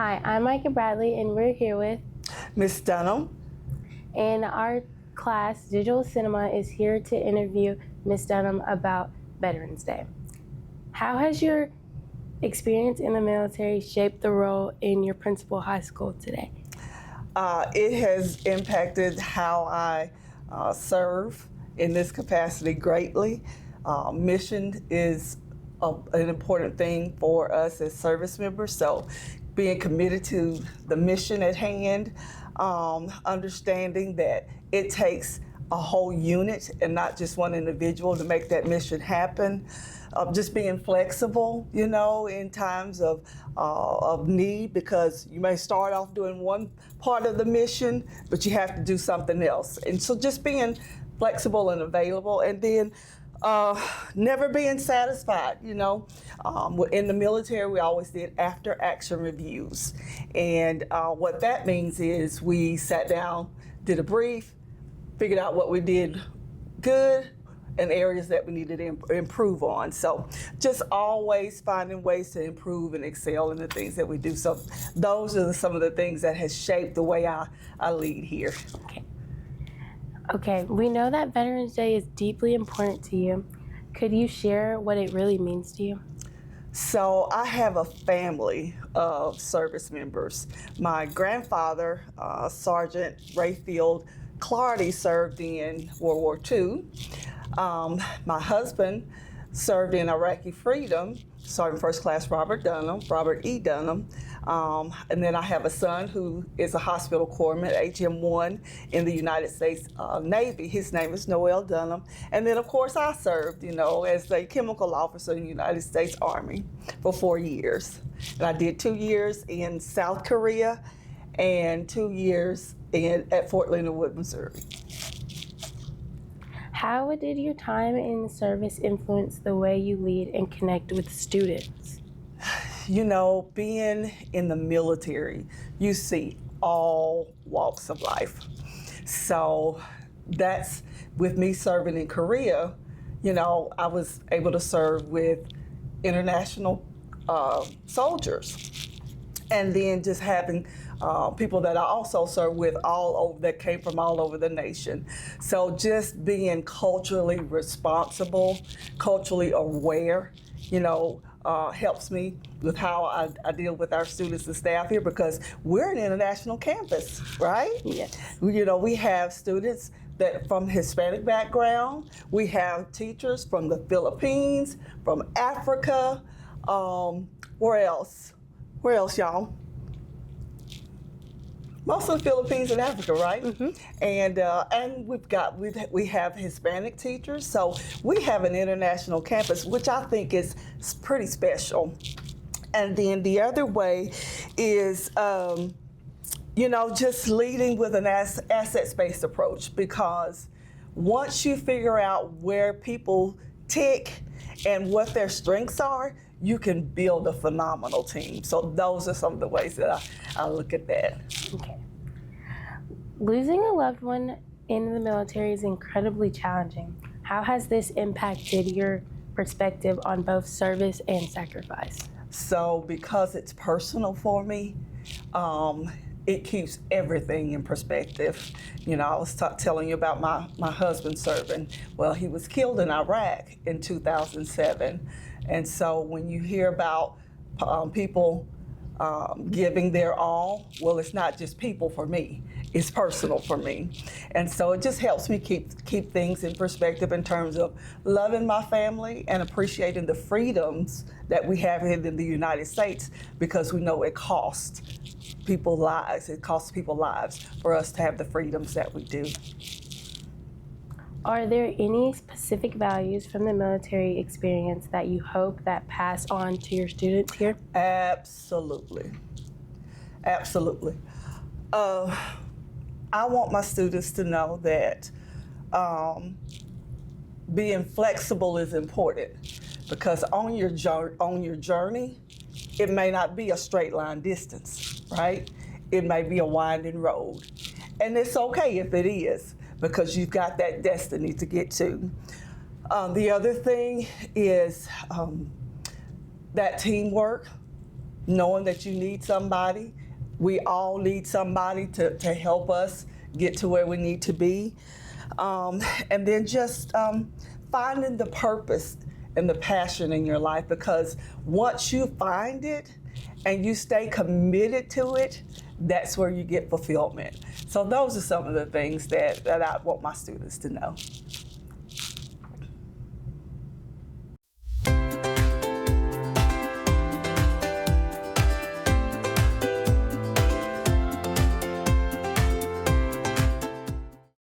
Hi, I'm Micah Bradley, and we're here with Miss Dunham. And our class, Digital Cinema, is here to interview Miss Dunham about Veterans Day. How has your experience in the military shaped the role in your principal high school today? It has impacted how I serve in this capacity greatly. Mission is an important thing for us as service members, so being committed to the mission at hand, understanding that it takes a whole unit and not just one individual to make that mission happen. Just being flexible, in times of need, because you may start off doing one part of the mission, but you have to do something else. And so just being flexible and available, and then never being satisfied. In the military, we always did after action reviews. And what that means is we sat down, did a brief, figured out what we did good and areas that we needed to improve on. So just always finding ways to improve and excel in the things that we do. So those are some of the things that has shaped the way I lead here. Okay, we know that Veterans Day is deeply important to you. Could you share what it really means to you? So I have a family of service members. My grandfather, Sergeant Rayfield Clardy, served in World War II. My husband served in Iraqi Freedom, Sergeant First Class Robert E. Dunham. And then I have a son who is a hospital corpsman, HM1 in the United States Navy. His name is Noel Dunham. And then, of course, I served, as a chemical officer in the United States Army for 4 years. And I did 2 years in South Korea and 2 years at Fort Leonard Wood, Missouri. How did your time in the service influence the way you lead and connect with students? Being in the military, you see all walks of life. So that's, with me serving in Korea, I was able to serve with international soldiers. And then just having people that I also serve with that came from all over the nation. So just being culturally responsible, culturally aware, helps me with how I deal with our students and staff here, because we're an international campus, right? Yes. We have students that from Hispanic background. We have teachers from the Philippines, from Africa. Where else? Where else, y'all? Most of the Philippines and Africa, right? Mm-hmm. And we have Hispanic teachers, so we have an international campus, which I think is pretty special. And then the other way is, just leading with an assets-based approach, because once you figure out where people tick and what their strengths are, you can build a phenomenal team. So those are some of the ways that I look at that. Okay. Losing a loved one in the military is incredibly challenging. How has this impacted your perspective on both service and sacrifice? So because it's personal for me, it keeps everything in perspective. I was telling you about my husband serving. Well, he was killed in Iraq in 2007. And so when you hear about people giving their all, well, it's not just people for me, it's personal for me. And so it just helps me keep things in perspective in terms of loving my family and appreciating the freedoms that we have here in the United States, because we know it costs people lives. It costs people lives for us to have the freedoms that we do. Are there any specific values from the military experience that you hope that pass on to your students here? Absolutely. Absolutely. I want my students to know that being flexible is important, because on your journey, it may not be a straight line distance, right? It may be a winding road. And it's okay if it is, because you've got that destiny to get to. The other thing is that teamwork, knowing that you need somebody we all need somebody to help us get to where we need to be. And then just finding the purpose and the passion in your life, because once you find it and you stay committed to it, that's where you get fulfillment. So those are some of the things that I want my students to know.